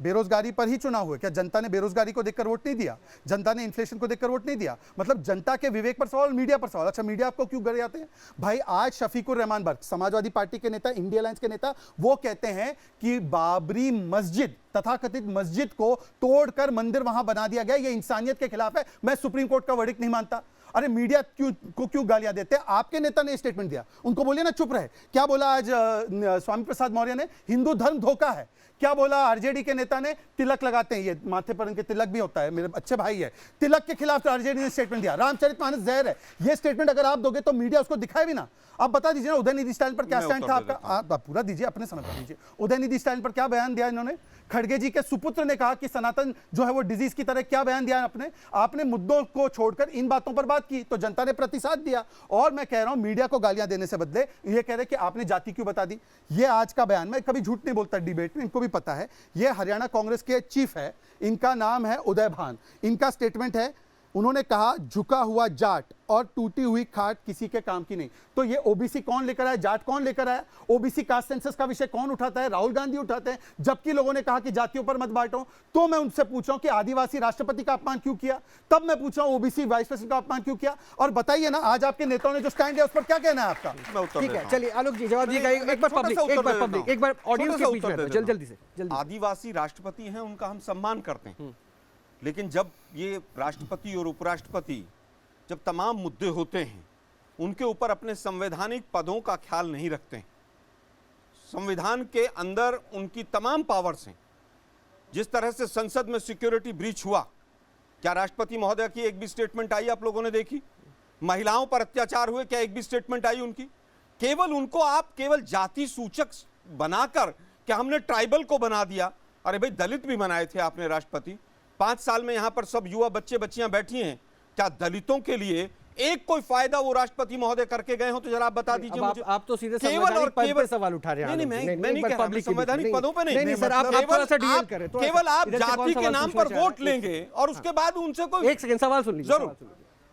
बेरोजगारी पर ही चुनाव हुआ क्या? जनता ने बेरोजगारी को देखकर वोट नहीं दिया? जनता ने इन्फ्लेशन को देखकर वोट नहीं दिया? मतलब जनता के विवेक पर सवाल, मीडिया पर सवाल। अच्छा, मीडिया आपको क्यों गर जाते हैं भाई? आज शफीकुर रहमान बर्क, समाजवादी पार्टी के नेता, इंडिया अलायंस के नेता, वो कहते हैं कि बाबरी मस्जिद, तथाकथित मस्जिद को तोड़कर मंदिर वहां बना दिया गया, ये इंसानियत के खिलाफ है। मैं सुप्रीम कोर्ट का वर्डिक्ट नहीं मानता। अरे मीडिया क्यों गालियां देते हैं? आपके नेता ने स्टेटमेंट दिया, उनको बोलिए ना चुप रहे। क्या बोला आज स्वामी प्रसाद मौर्य ने? हिंदू धर्म धोखा है। क्या बोला आरजेडी के नेता ने? तिलक लगाते हैं, ये माथे पर इनके तिलक भी होता है, मेरे अच्छे भाई है। तिलक के खिलाफ आरजेडी ने स्टेटमेंट दिया। रामचरितमानस जहर है, ये स्टेटमेंट अगर आप दोगे तो मीडिया उसको दिखाए भी ना। आप बता दीजिए ना उदयनिधि स्टालिन पर क्या स्टैंड था आपका? आप पूरा दीजिए, अपने समय पर दीजिए। उदयनिधि स्टालिन पर क्या बयान दिया इन्होंने? खड़गे जी के सुपुत्र ने कहा कि सनातन जो है वो डिजीज की तरह, क्या बयान दिया आपने मुद्दों को छोड़कर इन बातों पर बात की, तो जनता ने प्रतिसाद दिया। और मैं कह रहा हूं मीडिया को गालियां देने से बदले ये कह रहे कि आपने जाति क्यों बता दी। ये आज का बयान, मैं कभी झूठ नहीं बोलता डिबेट में, इनको भी पता है। ये हरियाणा कांग्रेस के चीफ है, इनका नाम है उदय भान। इनका स्टेटमेंट है, उन्होंने कहा झुका हुआ जाट और टूटी हुई खाट किसी के काम की नहीं। तो ये ओबीसी कौन लेकर आया, जाट कौन लेकर आया? ओबीसी कास्ट सेंसस का विषय कौन उठाता है? राहुल गांधी उठाते हैं, जबकि लोगों ने कहा कि जातियों पर मत बांटो। तो मैं उनसे पूछा कि आदिवासी राष्ट्रपति का अपमान क्यों किया? तब मैं पूछा ओबीसी वाइस प्रेसिडेंट का अपमान क्यों किया? और बताइए ना, आज आपके नेताओं ने जो स्टैंड है उस पर क्या कहना है आपका? ठीक है, चलिए आलोक जी जवाब दीजिएगा। एक बार ऑडियंस के बीच में जल्दी से। आदिवासी राष्ट्रपति हैं, उनका हम सम्मान करते हैं, लेकिन जब ये राष्ट्रपति और उपराष्ट्रपति जब तमाम मुद्दे होते हैं उनके ऊपर अपने संवैधानिक पदों का ख्याल नहीं रखते हैं। संविधान के अंदर उनकी तमाम पावर्स हैं। जिस तरह से संसद में सिक्योरिटी ब्रीच हुआ, क्या राष्ट्रपति महोदय की एक भी स्टेटमेंट आई आप लोगों ने देखी? महिलाओं पर अत्याचार हुए, क्या एक भी स्टेटमेंट आई उनकी? केवल उनको आप केवल जाति सूचक बनाकर, क्या हमने ट्राइबल को बना दिया? अरे भाई, दलित भी बनाए थे आपने राष्ट्रपति। 5 साल में यहां पर सब युवा बच्चे बच्चियां बैठी हैं, क्या दलितों के लिए एक कोई फायदा वो राष्ट्रपति महोदय करके गए हो? तो जरा आप बता दीजिए मुझे। आप तो सीधे संवैधानिक पद पे सवाल उठा रहे हैं। नहीं, मैं नहीं कह रहा, संवैधानिक पदों पे नहीं सर, आप थोड़ा सा डील करें। केवल आप जाति के नाम पर वोट लेंगे और उसके बाद उनसे कोई एक सेकंड सवाल सुन लीजिए।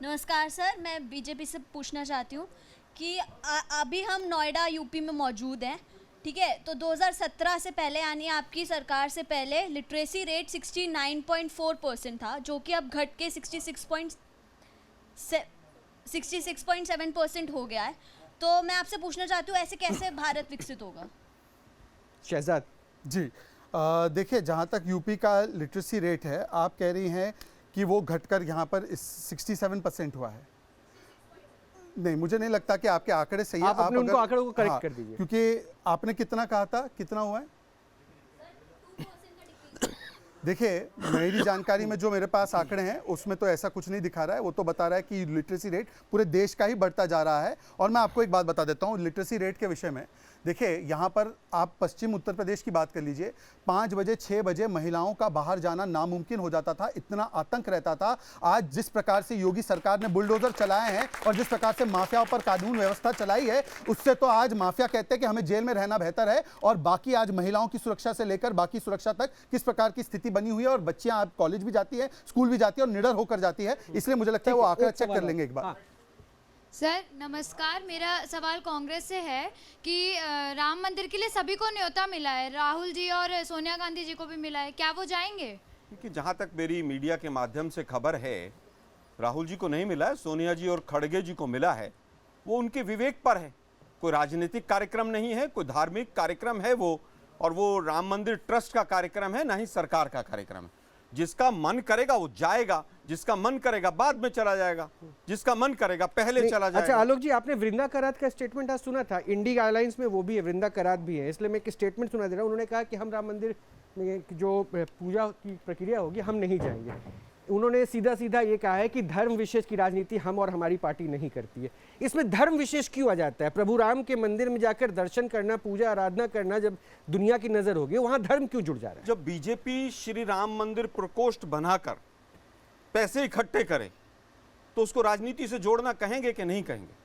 नमस्कार सर, मैं बीजेपी से पूछना चाहती हूँ कि अभी हम नोएडा यूपी में मौजूद हैं, ठीक है? तो 2017 से पहले, यानी आपकी सरकार से पहले, लिटरेसी रेट 69.4% था, जो कि अब घट के 66.7% हो गया है। तो मैं आपसे पूछना चाहती हूँ, ऐसे कैसे भारत विकसित होगा? शहजाद जी, देखिए, जहाँ तक यूपी का लिटरेसी रेट है, आप कह रही हैं कि वो घटकर यहाँ पर 67% हुआ है। नहीं, मुझे नहीं लगता कि आपके आंकड़े सही है। आप अपने उनको आंकड़ों को करेक्ट कर दीजिए, क्योंकि आपने कितना कहा था, कितना हुआ है? देखिए, मेरी जानकारी में जो मेरे पास आंकड़े हैं उसमें तो ऐसा कुछ नहीं दिखा रहा है। वो तो बता रहा है कि लिटरेसी रेट पूरे देश का ही बढ़ता जा रहा है। और मैं आपको एक बात बता देता हूँ लिटरेसी रेट के विषय में। देखिए, यहाँ पर आप पश्चिम उत्तर प्रदेश की बात कर लीजिए, 5 बजे 6 बजे महिलाओं का बाहर जाना नामुमकिन हो जाता था, इतना आतंक रहता था। आज जिस प्रकार से योगी सरकार ने बुलडोजर चलाए हैं और जिस प्रकार से माफियाओं पर कानून व्यवस्था चलाई है, उससे तो आज माफिया कहते हैं कि हमें जेल में रहना बेहतर है। और बाकी आज महिलाओं की सुरक्षा से लेकर बाकी सुरक्षा तक किस प्रकार की स्थिति बनी हुई है। और बच्चियां आज कॉलेज भी जाती है, स्कूल भी जाती है और निडर होकर जाती है। इसलिए मुझे लगता है वो आंकड़ा चेक कर लेंगे एक बार। सर नमस्कार, मेरा सवाल कांग्रेस से है कि राम मंदिर के लिए सभी को न्योता मिला है, राहुल जी और सोनिया गांधी जी को भी मिला है, क्या वो जाएंगे? देखिए, जहां तक मेरी मीडिया के माध्यम से खबर है, राहुल जी को नहीं मिला है, सोनिया जी और खड़गे जी को मिला है। वो उनके विवेक पर है, कोई राजनीतिक कार्यक्रम नहीं है, कोई धार्मिक कार्यक्रम है वो, और वो राम मंदिर ट्रस्ट का कार्यक्रम है, ना ही सरकार का कार्यक्रम है। जिसका मन करेगा वो जाएगा, जिसका मन करेगा बाद में चला जाएगा, जिसका मन करेगा पहले चला जाएगा। अच्छा आलोक जी, आपने वृंदा करात का स्टेटमेंट आज सुना था? इंडिया अलायंस में वो भी है, वृंदा करात भी है, इसलिए मैं एक स्टेटमेंट सुना दे रहा हूँ। उन्होंने कहा कि हम राम मंदिर में जो पूजा की प्रक्रिया होगी हम नहीं जाएंगे। उन्होंने सीधा सीधा ये कहा है कि धर्म विशेष की राजनीति हम और हमारी पार्टी नहीं करती है। इसमें धर्म विशेष क्यों आ जाता है? प्रभु राम के मंदिर में जाकर दर्शन करना, पूजा आराधना करना जब दुनिया की नजर होगी, वहां धर्म क्यों जुड़ जा रहा है? जब बीजेपी श्री राम मंदिर प्रकोष्ठ बनाकर पैसे इकट्ठे करे तो उसको राजनीति से जोड़ना कहेंगे कि नहीं कहेंगे?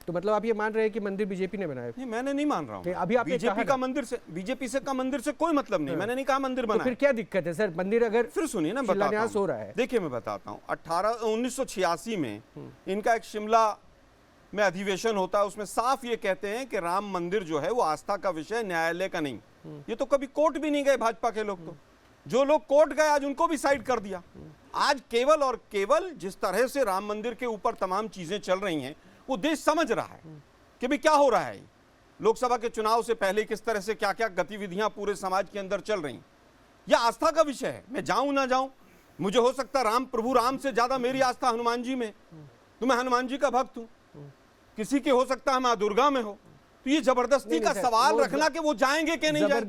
तो मतलब आप ये मान रहे हैं कि मंदिर बीजेपी ने बनाया? नहीं, मैंने नहीं मान रहा हूँ। अभी आपने बीजेपी का मंदिर से, बीजेपी से का मंदिर से कोई मतलब नहीं। मैंने नहीं कहा मंदिर बना। तो फिर क्या दिक्कत है सर? मंदिर अगर फिर सुनिए ना, शिलान्यास हो रहा है। देखिए मैं बताता हूँ, 1986 में इनका एक शिमला में अधिवेशन होता है, उसमें साफ ये कहते हैं कि राम मंदिर जो है वो आस्था का विषय, न्यायालय का नहीं। ये तो कभी कोर्ट भी नहीं गए भाजपा के लोग। तो जो लोग कोर्ट गए आज उनको भी साइड कर दिया। आज केवल और केवल जिस तरह से राम मंदिर के ऊपर तमाम चीजें चल रही हैं वो देश समझ रहा है कि भाई क्या हो रहा है। लोकसभा के चुनाव से पहले किस तरह से क्या क्या गतिविधियां पूरे समाज के अंदर चल रही, यह आस्था का विषय है। मैं जाऊं ना जाऊं, मुझे हो सकता राम प्रभु राम से ज्यादा मेरी आस्था हनुमान जी में, तो मैं हनुमान जी का भक्त हूं। किसी की हो सकता है मां दुर्गा में हो। तो ये जबरदस्ती नहीं, का सर, सवाल वो रखना कि वो जाएंगे कि नहीं जाएंगे।